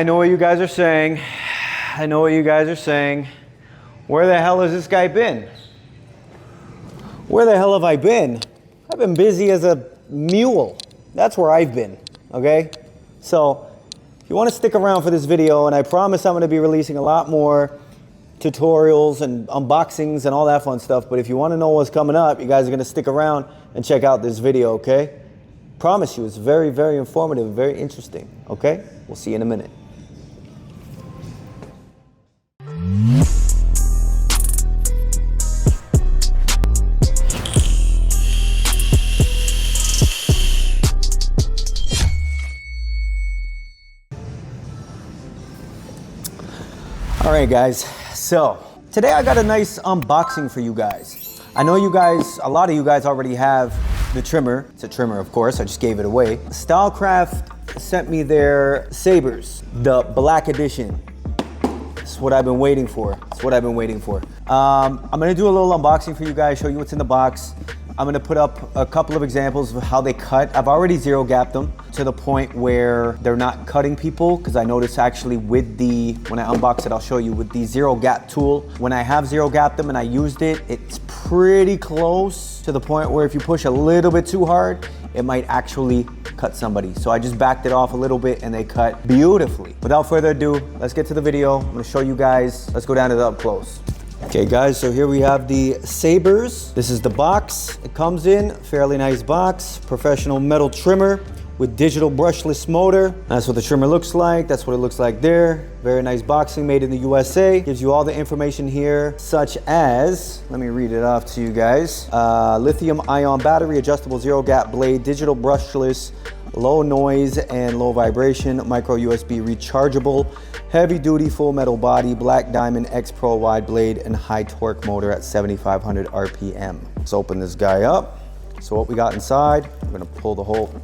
I know what you guys are saying. I know what you guys are saying. Where the hell has this guy been? Where the hell have I been? I've been busy as a mule. That's where I've been, okay? So, if you want to stick around for this video, and I promise I'm going to be releasing a lot more tutorials and unboxings and all that fun stuff, but if you want to know what's coming up, you guys are going to stick around and check out this video, okay? Promise you, it's very, very informative, very interesting, okay? We'll see you in a minute. All right, guys, so today I got a nice unboxing for you guys. I know you guys, a lot of you guys already have the trimmer. It's a trimmer, of course, I just gave it away. Stylecraft sent me their sabers, the black edition. It's what I've been waiting for. It's what I've been waiting for. I'm gonna do a little unboxing for you guys, show you what's in the box. I'm gonna put up a couple of examples of how they cut. I've already zero gapped them to the point where they're not cutting people, because I noticed actually with the, when I unbox it, I'll show you with the zero gap tool, when I have zero gapped them and I used it, it's pretty close to the point where if you push a little bit too hard, it might actually cut somebody. So I just backed it off a little bit and they cut beautifully. Without further ado, let's get to the video. I'm gonna show you guys. Let's go down to the up close. Okay guys, so here we have the sabers. This is the box it comes in, fairly nice box. Professional metal trimmer with digital brushless motor. That's what the trimmer looks like. That's what it looks like there. Very nice boxing, made in the USA. Gives you all the information here, such as, let me read it off to you guys. Lithium ion battery, adjustable zero gap blade, digital brushless, low noise and low vibration, micro USB rechargeable, heavy duty full metal body, black diamond X Pro wide blade, and high torque motor at 7,500 RPM. Let's open this guy up. So what we got inside, I'm gonna pull the whole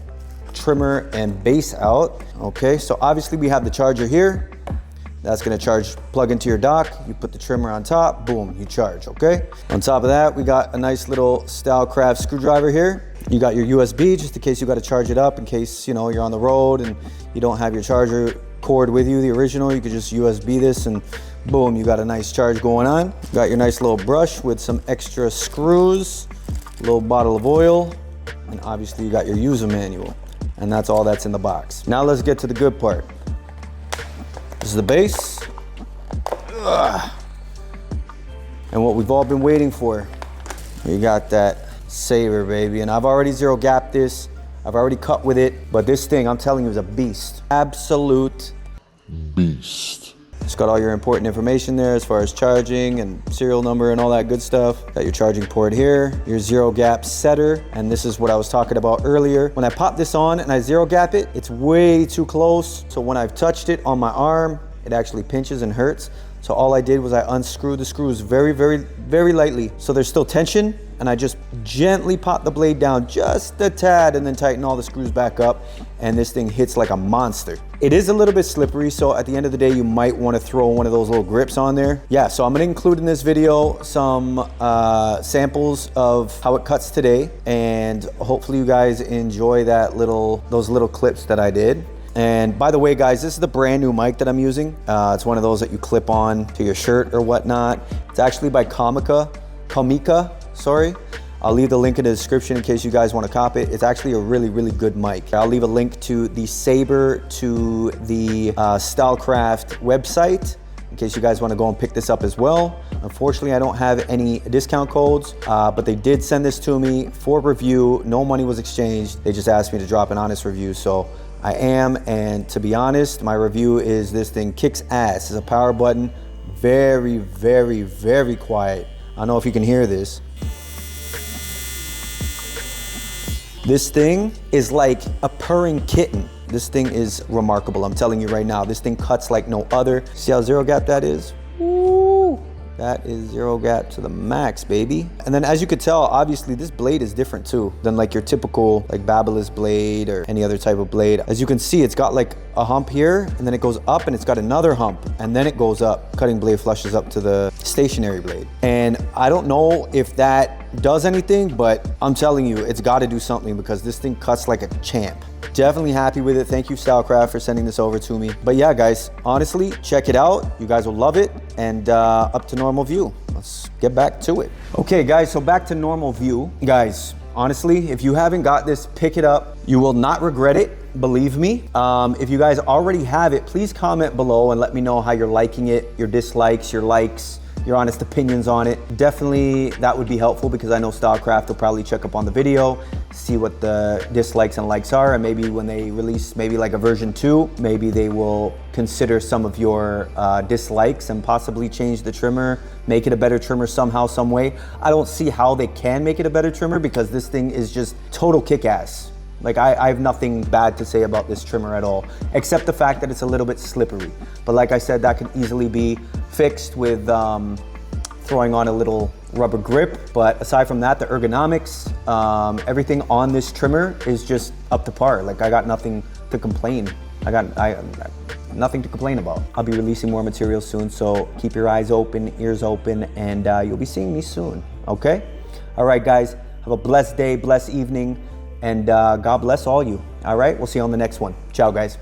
trimmer and base out. Okay, so obviously we have the charger here. That's gonna plug into your dock. You put the trimmer on top, boom, you charge, okay? On top of that, we got a nice little Stylecraft screwdriver here. You got your USB, just in case you gotta charge it up, in case, you know, you're on the road and you don't have your charger cord with you, the original, you could just USB this and boom, you got a nice charge going on. You got your nice little brush with some extra screws, a little bottle of oil, and obviously you got your user manual. And that's all that's in the box. Now let's get to the good part. This is the base. Ugh. And what we've all been waiting for. We got that Saber, baby. And I've already zero gapped this. I've already cut with it. But this thing, I'm telling you, is a beast. Absolute beast. It's got all your important information there as far as charging and serial number and all that good stuff. Got your charging port here, your zero gap setter, and this is what I was talking about earlier. When I pop this on and I zero gap it, it's way too close. So when I've touched it on my arm, it actually pinches and hurts. So all I did was I unscrewed the screws very, very, very lightly. So there's still tension, and I just gently pop the blade down just a tad and then tighten all the screws back up, and this thing hits like a monster. It is a little bit slippery, so at the end of the day, you might want to throw one of those little grips on there. Yeah, so I'm gonna include in this video some samples of how it cuts today, and hopefully you guys enjoy those little clips that I did. And by the way, guys, this is the brand new mic that I'm using. It's one of those that you clip on to your shirt or whatnot. It's actually by Comica, sorry. I'll leave the link in the description in case you guys want to cop it. It's actually a really, really good mic. I'll leave a link to the Saber, to the Stylecraft website, in case you guys want to go and pick this up as well. Unfortunately, I don't have any discount codes, but they did send this to me for review. No money was exchanged. They just asked me to drop an honest review, so I am, and to be honest, my review is this thing kicks ass. It's a power button, very, very, very quiet. I don't know if you can hear this. This thing is like a purring kitten. This thing is remarkable, I'm telling you right now. This thing cuts like no other. See how zero gap that is? Woo! That is zero gap to the max, baby. And then as you could tell, obviously this blade is different too than like your typical like Babyliss blade or any other type of blade. As you can see, it's got like a hump here and then it goes up and it's got another hump and then it goes up. Cutting blade flushes up to the stationary blade. And I don't know if that does anything, but I'm telling you, it's got to do something because this thing cuts like a champ. Definitely happy with it. Thank you, Stylecraft, for sending this over to me. But yeah, guys, honestly, check it out. You guys will love it. And up to normal view. Let's get back to it. Okay, guys, so back to normal view. Guys, honestly, if you haven't got this, pick it up. You will not regret it, believe me. If you guys already have it, please comment below and let me know how you're liking it, your dislikes, your likes, your honest opinions on it. Definitely that would be helpful because I know Stylecraft will probably check up on the video, see what the dislikes and likes are, and maybe when they release maybe like a version 2, maybe they will consider some of your dislikes and possibly change the trimmer, make it a better trimmer somehow, some way. I don't see how they can make it a better trimmer because this thing is just total kick-ass. Like I have nothing bad to say about this trimmer at all, except the fact that it's a little bit slippery. But like I said, that can easily be fixed with throwing on a little rubber grip. But aside from that, the ergonomics, everything on this trimmer is just up to par. Like I got nothing to complain. I got nothing to complain about. I'll be releasing more material soon, so keep your eyes open, ears open, and you'll be seeing me soon, okay? All right, guys, have a blessed day, blessed evening, and God bless all you. All right, we'll see you on the next one. Ciao, guys.